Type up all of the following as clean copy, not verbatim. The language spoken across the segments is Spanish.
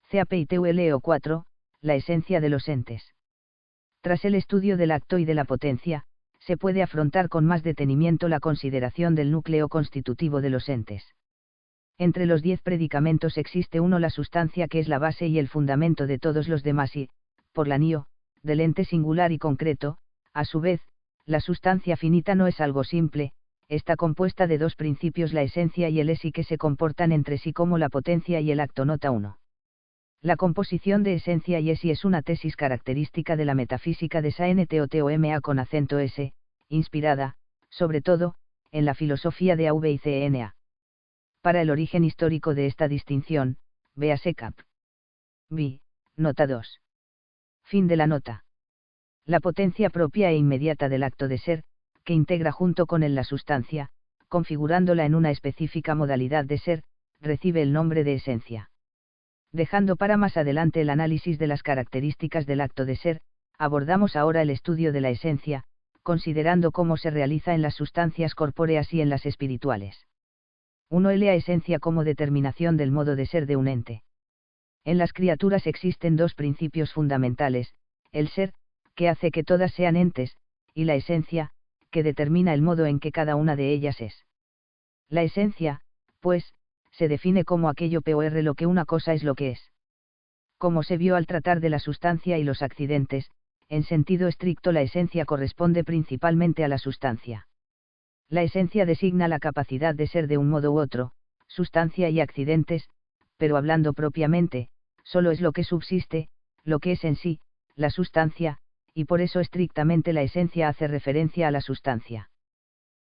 CAPITULO 4, la esencia de los entes. Tras el estudio del acto y de la potencia, se puede afrontar con más detenimiento la consideración del núcleo constitutivo de los entes. Entre los 10 predicamentos existe uno, la sustancia, que es la base y el fundamento de todos los demás y, por la nio, del ente singular y concreto, a su vez, la sustancia finita no es algo simple, está compuesta de dos principios, la esencia y el esi, que se comportan entre sí como la potencia y el acto. Nota 1. La composición de esencia y esi es una tesis característica de la metafísica de Saint-Thomas con acento S, inspirada, sobre todo, en la filosofía de Auve y Cna. Para el origen histórico de esta distinción, véase cap. B. Nota 2. Fin de la nota. La potencia propia e inmediata del acto de ser, que integra junto con él la sustancia, configurándola en una específica modalidad de ser, recibe el nombre de esencia. Dejando para más adelante el análisis de las características del acto de ser, abordamos ahora el estudio de la esencia, considerando cómo se realiza en las sustancias corpóreas y en las espirituales. 1. La esencia como determinación del modo de ser de un ente. En las criaturas existen dos principios fundamentales, el ser, que hace que todas sean entes, y la esencia, que determina el modo en que cada una de ellas es. La esencia, pues, se define como aquello por lo que una cosa es lo que es. Como se vio al tratar de la sustancia y los accidentes, en sentido estricto la esencia corresponde principalmente a la sustancia. La esencia designa la capacidad de ser de un modo u otro, sustancia y accidentes, pero hablando propiamente, solo es lo que subsiste, lo que es en sí, la sustancia, y por eso estrictamente la esencia hace referencia a la sustancia.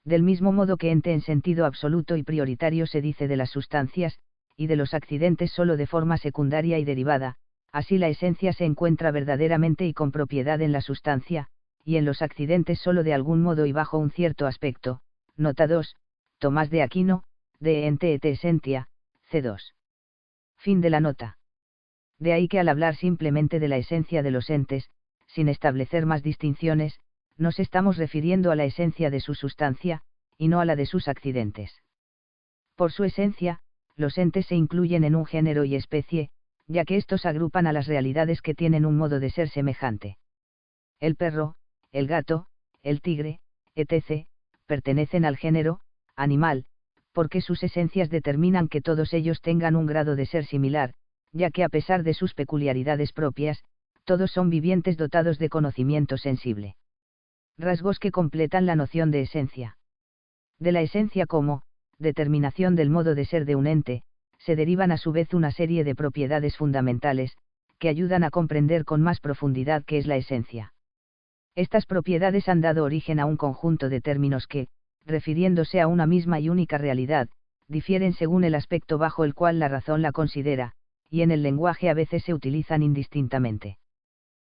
Del mismo modo que ente en sentido absoluto y prioritario se dice de las sustancias, y de los accidentes solo de forma secundaria y derivada, así la esencia se encuentra verdaderamente y con propiedad en la sustancia, y en los accidentes solo de algún modo y bajo un cierto aspecto. Nota 2, Tomás de Aquino, de ente et essentia, C2. Fin de la nota. De ahí que al hablar simplemente de la esencia de los entes, sin establecer más distinciones, nos estamos refiriendo a la esencia de su sustancia, y no a la de sus accidentes. Por su esencia, los entes se incluyen en un género y especie, ya que estos agrupan a las realidades que tienen un modo de ser semejante. El perro, el gato, el tigre, etc., pertenecen al género animal, porque sus esencias determinan que todos ellos tengan un grado de ser similar, ya que a pesar de sus peculiaridades propias, todos son vivientes dotados de conocimiento sensible. Rasgos que completan la noción de esencia. De la esencia como determinación del modo de ser de un ente, se derivan a su vez una serie de propiedades fundamentales, que ayudan a comprender con más profundidad qué es la esencia. Estas propiedades han dado origen a un conjunto de términos que, refiriéndose a una misma y única realidad, difieren según el aspecto bajo el cual la razón la considera, y en el lenguaje a veces se utilizan indistintamente.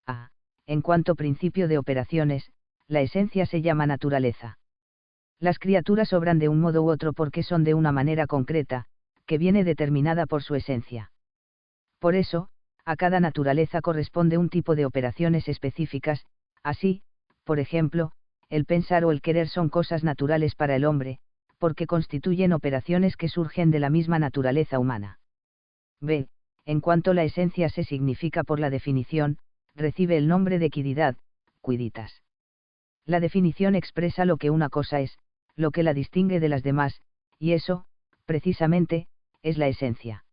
A. En cuanto principio de operaciones, la esencia se llama naturaleza. Las criaturas obran de un modo u otro porque son de una manera concreta, que viene determinada por su esencia. Por eso, a cada naturaleza corresponde un tipo de operaciones específicas, así, por ejemplo, el pensar o el querer son cosas naturales para el hombre, porque constituyen operaciones que surgen de la misma naturaleza humana. B. En cuanto la esencia se significa por la definición, recibe el nombre de quidditad, quidditas. La definición expresa lo que una cosa es, lo que la distingue de las demás, y eso, precisamente, es la esencia.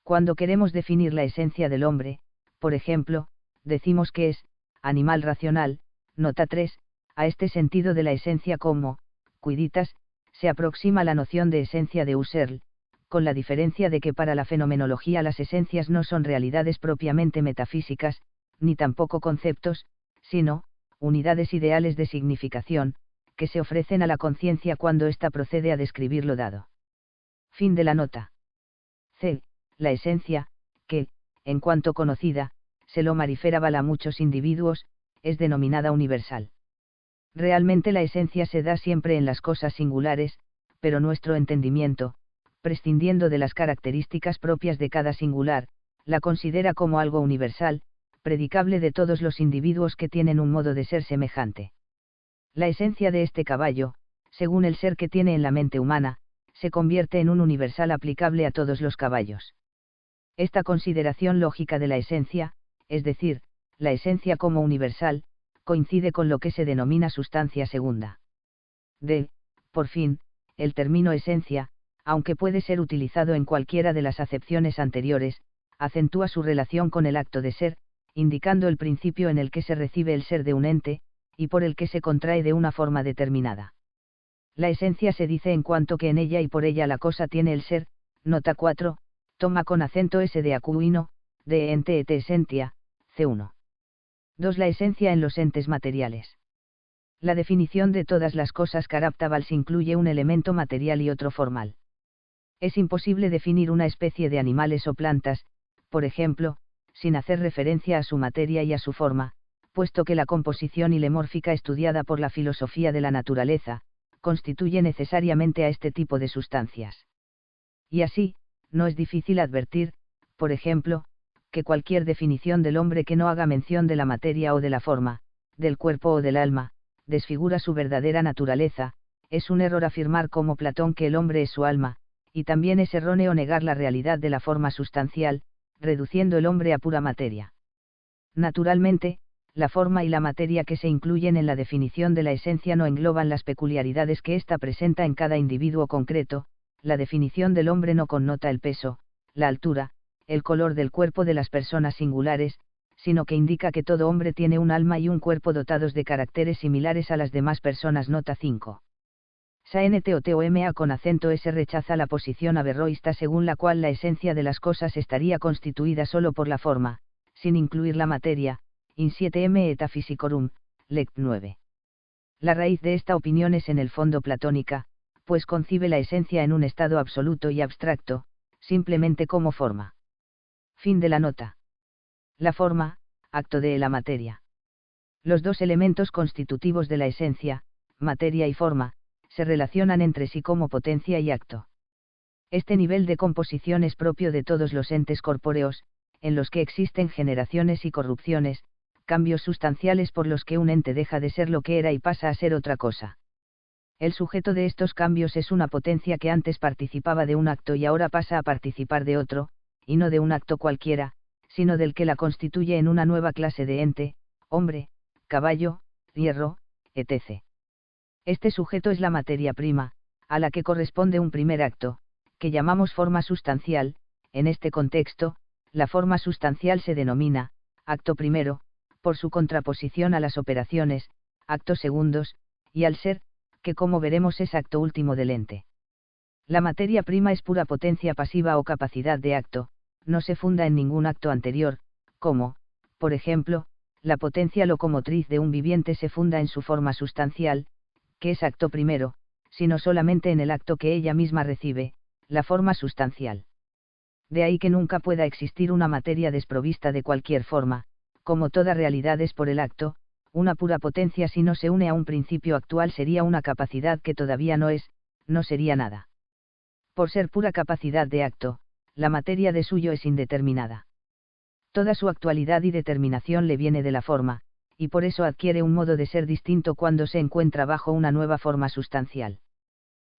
Cuando queremos definir la esencia del hombre, por ejemplo, decimos que es animal racional. Nota 3, a este sentido de la esencia como quidditas, se aproxima la noción de esencia de Husserl, con la diferencia de que para la fenomenología las esencias no son realidades propiamente metafísicas, ni tampoco conceptos, sino unidades ideales de significación, que se ofrecen a la conciencia cuando ésta procede a describir lo dado. Fin de la nota. C. La esencia, que, en cuanto conocida, se lo manifestaba a muchos individuos, es denominada universal. Realmente la esencia se da siempre en las cosas singulares, pero nuestro entendimiento, prescindiendo de las características propias de cada singular, la considera como algo universal, predicable de todos los individuos que tienen un modo de ser semejante. La esencia de este caballo, según el ser que tiene en la mente humana, se convierte en un universal aplicable a todos los caballos. Esta consideración lógica de la esencia, es decir, la esencia como universal, coincide con lo que se denomina sustancia segunda. Por fin, el término esencia, aunque puede ser utilizado en cualquiera de las acepciones anteriores, acentúa su relación con el acto de ser, indicando el principio en el que se recibe el ser de un ente, y por el que se contrae de una forma determinada. La esencia se dice en cuanto que en ella y por ella la cosa tiene el ser, nota 4, toma con acento S de acuino, de ente et esentia, C1. 2. La esencia en los entes materiales. La definición de todas las cosas caraptabals incluye un elemento material y otro formal. Es imposible definir una especie de animales o plantas, por ejemplo, sin hacer referencia a su materia y a su forma, puesto que la composición ilemórfica estudiada por la filosofía de la naturaleza, constituye necesariamente a este tipo de sustancias. Y así, no es difícil advertir, por ejemplo, que cualquier definición del hombre que no haga mención de la materia o de la forma, del cuerpo o del alma, desfigura su verdadera naturaleza. Es un error afirmar como Platón que el hombre es su alma, y también es erróneo negar la realidad de la forma sustancial, reduciendo el hombre a pura materia. Naturalmente, la forma y la materia que se incluyen en la definición de la esencia no engloban las peculiaridades que ésta presenta en cada individuo concreto. La definición del hombre no connota el peso, la altura, el color del cuerpo de las personas singulares, sino que indica que todo hombre tiene un alma y un cuerpo dotados de caracteres similares a las demás personas. Nota 5. SANTOTOMA con acento S rechaza la posición averroísta según la cual la esencia de las cosas estaría constituida solo por la forma, sin incluir la materia. In 7m eta Physicorum, Lect 9. La raíz de esta opinión es en el fondo platónica, pues concibe la esencia en un estado absoluto y abstracto, simplemente como forma. Fin de la nota. La forma, acto de la materia. Los dos elementos constitutivos de la esencia, materia y forma, se relacionan entre sí como potencia y acto. Este nivel de composición es propio de todos los entes corpóreos, en los que existen generaciones y corrupciones, cambios sustanciales por los que un ente deja de ser lo que era y pasa a ser otra cosa. El sujeto de estos cambios es una potencia que antes participaba de un acto y ahora pasa a participar de otro, y no de un acto cualquiera, sino del que la constituye en una nueva clase de ente, hombre, caballo, hierro, etc. Este sujeto es la materia prima, a la que corresponde un primer acto, que llamamos forma sustancial. En este contexto, la forma sustancial se denomina acto primero, por su contraposición a las operaciones, actos segundos, y al ser, que como veremos es acto último del ente. La materia prima es pura potencia pasiva o capacidad de acto, no se funda en ningún acto anterior, como, por ejemplo, la potencia locomotriz de un viviente se funda en su forma sustancial, que es acto primero, sino solamente en el acto que ella misma recibe, la forma sustancial. De ahí que nunca pueda existir una materia desprovista de cualquier forma, como toda realidad es por el acto. Una pura potencia si no se une a un principio actual sería una capacidad que todavía no es, no sería nada. Por ser pura capacidad de acto, la materia de suyo es indeterminada. Toda su actualidad y determinación le viene de la forma, y por eso adquiere un modo de ser distinto cuando se encuentra bajo una nueva forma sustancial.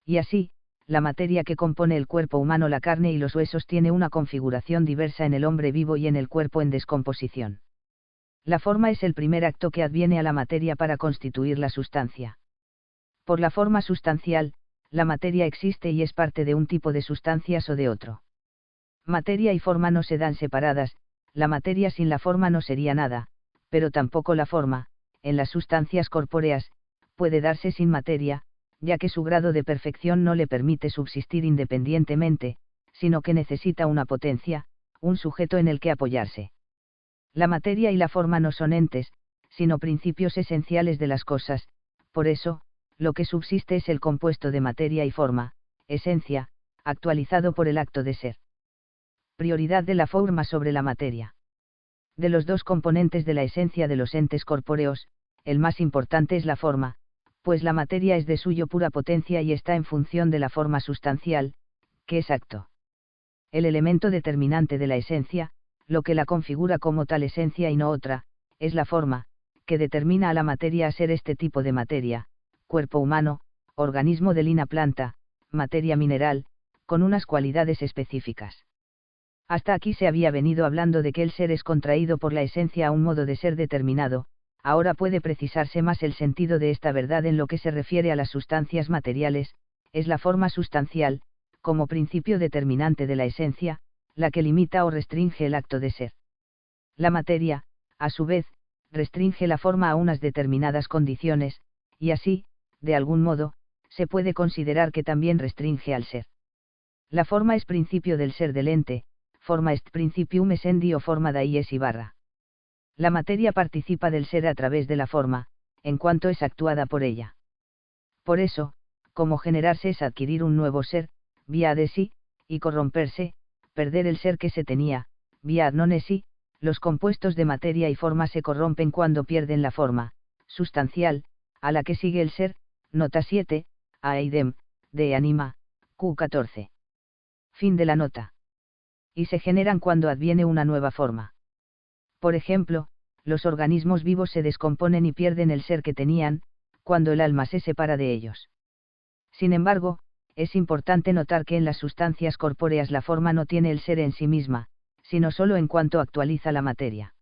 Y así, la materia que compone el cuerpo humano, la carne y los huesos, tiene una configuración diversa en el hombre vivo y en el cuerpo en descomposición. La forma es el primer acto que adviene a la materia para constituir la sustancia. Por la forma sustancial, la materia existe y es parte de un tipo de sustancias o de otro. Materia y forma no se dan separadas, la materia sin la forma no sería nada, pero tampoco la forma, en las sustancias corpóreas, puede darse sin materia, ya que su grado de perfección no le permite subsistir independientemente, sino que necesita una potencia, un sujeto en el que apoyarse. La materia y la forma no son entes, sino principios esenciales de las cosas. Por eso, lo que subsiste es el compuesto de materia y forma, esencia, actualizado por el acto de ser. Prioridad de la forma sobre la materia. De los dos componentes de la esencia de los entes corpóreos, el más importante es la forma, pues la materia es de suyo pura potencia y está en función de la forma sustancial, que es acto. El elemento determinante de la esencia, lo que la configura como tal esencia y no otra, es la forma, que determina a la materia a ser este tipo de materia, cuerpo humano, organismo de lina planta, materia mineral, con unas cualidades específicas. Hasta aquí se había venido hablando de que el ser es contraído por la esencia a un modo de ser determinado. Ahora puede precisarse más el sentido de esta verdad en lo que se refiere a las sustancias materiales. Es la forma sustancial, como principio determinante de la esencia, la que limita o restringe el acto de ser. La materia, a su vez, restringe la forma a unas determinadas condiciones, y así, de algún modo, se puede considerar que también restringe al ser. La forma es principio del ser del ente, forma est principium essendi o forma dai es barra. La materia participa del ser a través de la forma, en cuanto es actuada por ella. Por eso, como generarse es adquirir un nuevo ser, vía de sí, y corromperse, perder el ser que se tenía, vía ad non esi, los compuestos de materia y forma se corrompen cuando pierden la forma, sustancial, a la que sigue el ser, nota 7, aidem, de anima, Q14. Fin de la nota. Y se generan cuando adviene una nueva forma. Por ejemplo, los organismos vivos se descomponen y pierden el ser que tenían, cuando el alma se separa de ellos. Sin embargo, es importante notar que en las sustancias corpóreas la forma no tiene el ser en sí misma, sino solo en cuanto actualiza la materia.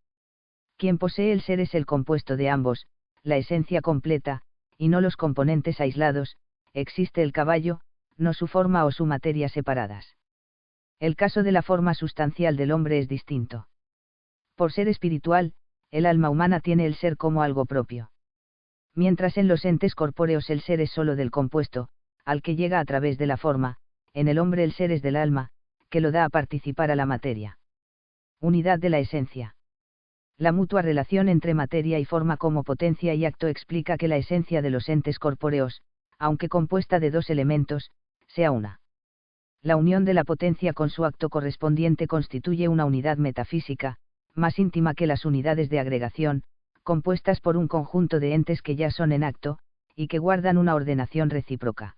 Quien posee el ser es el compuesto de ambos, la esencia completa, y no los componentes aislados. Existe el caballo, no su forma o su materia separadas. El caso de la forma sustancial del hombre es distinto. Por ser espiritual, el alma humana tiene el ser como algo propio. Mientras en los entes corpóreos el ser es solo del compuesto, al que llega a través de la forma, en el hombre el ser es del alma, que lo da a participar a la materia. Unidad de la esencia. La mutua relación entre materia y forma como potencia y acto explica que la esencia de los entes corpóreos, aunque compuesta de dos elementos, sea una. La unión de la potencia con su acto correspondiente constituye una unidad metafísica, más íntima que las unidades de agregación, compuestas por un conjunto de entes que ya son en acto, y que guardan una ordenación recíproca.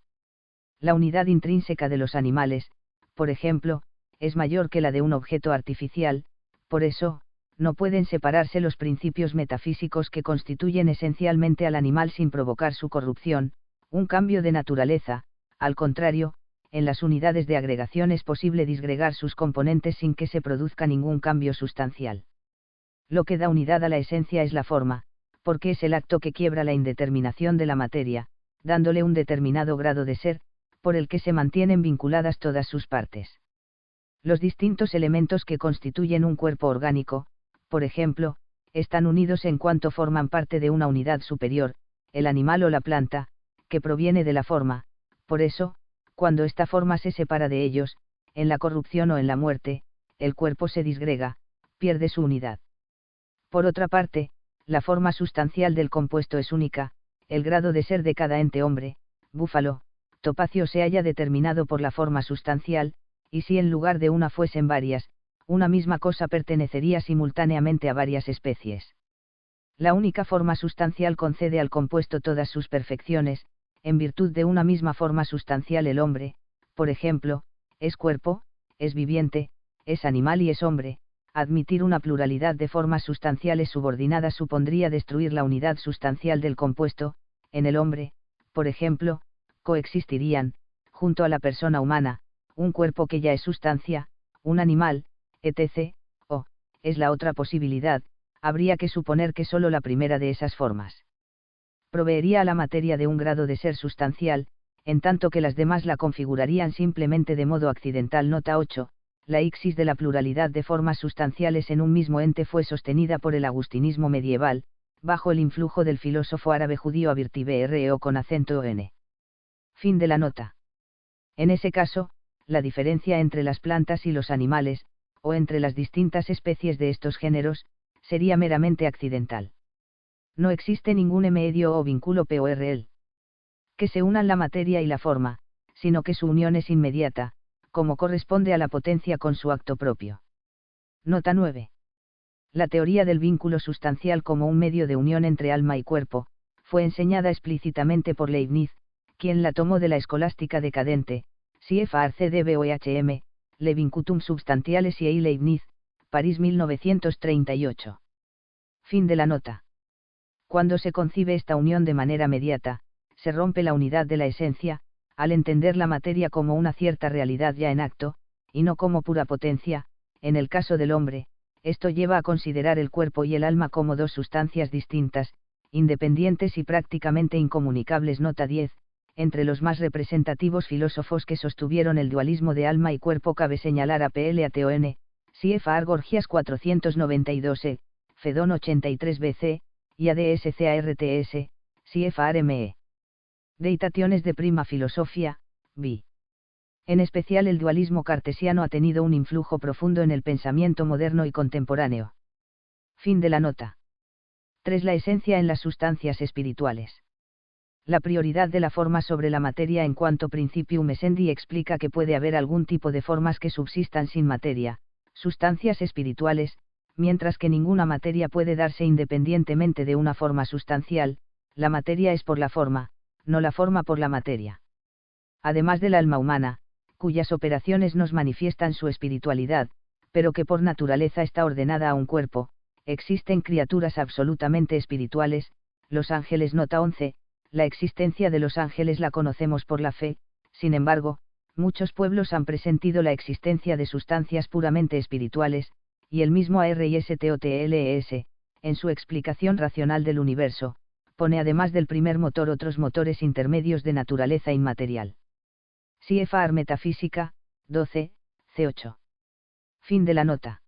La unidad intrínseca de los animales, por ejemplo, es mayor que la de un objeto artificial, por eso, no pueden separarse los principios metafísicos que constituyen esencialmente al animal sin provocar su corrupción, un cambio de naturaleza. Al contrario, en las unidades de agregación es posible disgregar sus componentes sin que se produzca ningún cambio sustancial. Lo que da unidad a la esencia es la forma, porque es el acto que quiebra la indeterminación de la materia, dándole un determinado grado de ser, por el que se mantienen vinculadas todas sus partes. Los distintos elementos que constituyen un cuerpo orgánico, por ejemplo, están unidos en cuanto forman parte de una unidad superior, el animal o la planta, que proviene de la forma. Por eso, cuando esta forma se separa de ellos, en la corrupción o en la muerte, el cuerpo se disgrega, pierde su unidad. Por otra parte, la forma sustancial del compuesto es única, el grado de ser de cada ente hombre, búfalo, topacio se haya determinado por la forma sustancial, y si en lugar de una fuesen varias, una misma cosa pertenecería simultáneamente a varias especies. La única forma sustancial concede al compuesto todas sus perfecciones. En virtud de una misma forma sustancial el hombre, por ejemplo, es cuerpo, es viviente, es animal y es hombre. Admitir una pluralidad de formas sustanciales subordinadas supondría destruir la unidad sustancial del compuesto. En el hombre, por ejemplo, coexistirían, junto a la persona humana, un cuerpo que ya es sustancia, un animal, etc., o, es la otra posibilidad, habría que suponer que solo la primera de esas formas proveería a la materia de un grado de ser sustancial, en tanto que las demás la configurarían simplemente de modo accidental. Nota 8. La ixis de la pluralidad de formas sustanciales en un mismo ente fue sostenida por el agustinismo medieval, bajo el influjo del filósofo árabe judío Abirti Bro con acento n. Fin de la nota. En ese caso, la diferencia entre las plantas y los animales, o entre las distintas especies de estos géneros, sería meramente accidental. No existe ningún medio o vínculo PORL que se unan la materia y la forma, sino que su unión es inmediata, como corresponde a la potencia con su acto propio. Nota 9. La teoría del vínculo sustancial como un medio de unión entre alma y cuerpo, fue enseñada explícitamente por Leibniz, quien la tomó de la escolástica decadente, CFARCDBOEHM, Le Vincutum Substantiales y E. Leibniz, París 1938. Fin de la nota. Cuando se concibe esta unión de manera mediata, se rompe la unidad de la esencia, al entender la materia como una cierta realidad ya en acto, y no como pura potencia. en el caso del hombre, esto lleva a considerar el cuerpo y el alma como dos sustancias distintas, independientes y prácticamente incomunicables. Nota 10. Entre los más representativos filósofos que sostuvieron el dualismo de alma y cuerpo cabe señalar a Platon, C.F.R. Gorgias 492 Fedón 83 BC, y a D.S.C.A.R.T.S., C.F.R. M.E. Deitaciones de prima filosofía, B. En especial el dualismo cartesiano ha tenido un influjo profundo en el pensamiento moderno y contemporáneo. Fin de la nota. 3. La esencia en las sustancias espirituales. La prioridad de la forma sobre la materia en cuanto principium essendi explica que puede haber algún tipo de formas que subsistan sin materia, sustancias espirituales, mientras que ninguna materia puede darse independientemente de una forma sustancial. La materia es por la forma, no la forma por la materia. Además del alma humana, cuyas operaciones nos manifiestan su espiritualidad, pero que por naturaleza está ordenada a un cuerpo, existen criaturas absolutamente espirituales, los ángeles. Nota 11. La existencia de los ángeles la conocemos por la fe, sin embargo, muchos pueblos han presentido la existencia de sustancias puramente espirituales, y el mismo Aristoteles, en su explicación racional del universo, pone además del primer motor otros motores intermedios de naturaleza inmaterial. C.F.R. Metafísica, 12, c8. Fin de la nota.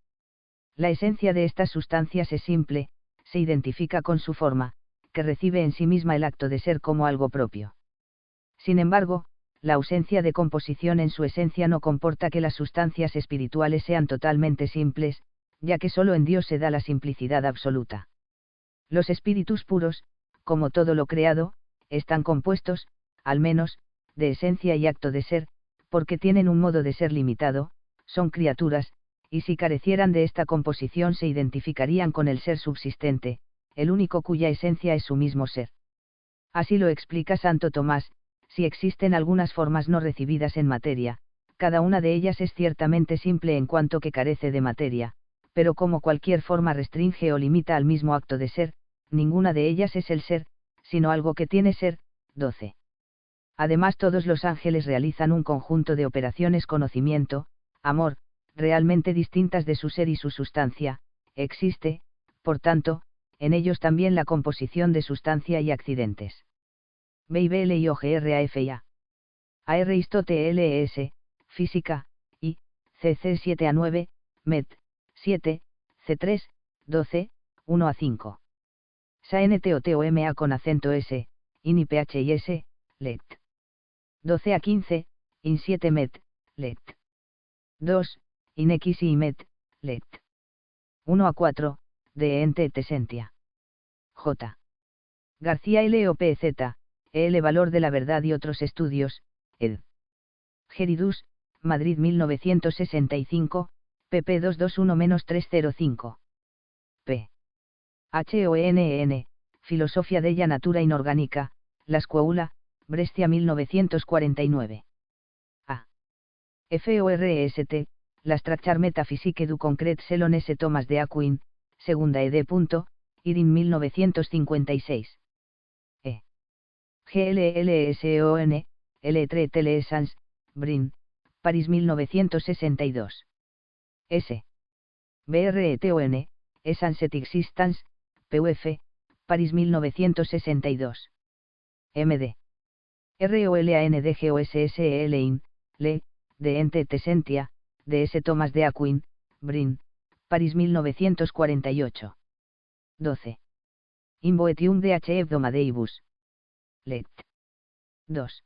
La esencia de estas sustancias es simple, se identifica con su forma, que recibe en sí misma el acto de ser como algo propio. Sin embargo, la ausencia de composición en su esencia no comporta que las sustancias espirituales sean totalmente simples, ya que solo en Dios se da la simplicidad absoluta. Los espíritus puros, como todo lo creado, están compuestos, al menos, de esencia y acto de ser, porque tienen un modo de ser limitado, son criaturas, y si carecieran de esta composición se identificarían con el ser subsistente, el único cuya esencia es su mismo ser. Así lo explica Santo Tomás: si existen algunas formas no recibidas en materia, cada una de ellas es ciertamente simple en cuanto que carece de materia, pero como cualquier forma restringe o limita al mismo acto de ser, ninguna de ellas es el ser, sino algo que tiene ser. 12. Además, todos los ángeles realizan un conjunto de operaciones conocimiento, amor, realmente distintas de su ser y su sustancia. Existe, por tanto, en ellos también la composición de sustancia y accidentes. BIBLIOGRAFIA. Aristoteles, Física, I, CC 7 a 9, Met, 7, C3, 12, 1 a 5. SANTOTOMA con acento S, IN PH y S, LET. 12 a 15, IN 7 Met, LET. 2, IN X y Met, LET. 1 a 4, de Ente Tesentia. J. García LOPZ, El Valor de la Verdad y otros estudios, ed. Geridus, Madrid 1965, pp 221-305. P. HONN, Filosofia della Natura Inorgánica, La Scuola, Brescia 1949. A. FORST, La Structure Metaphysique du Concret selon S. Thomas de Aquin, segunda ed. Irin 1956. E. GLLSON, L3 Telesans, Brin, París 1962. S. BRETON, Essence Existence, PUF, París 1962. MD. ROLANDGOSSELIN, Le, de Ente Tesentia, de S. Thomas de Aquin, Brin, París 1948. 12. Invoetium de H. Domadeibus. Let. 2.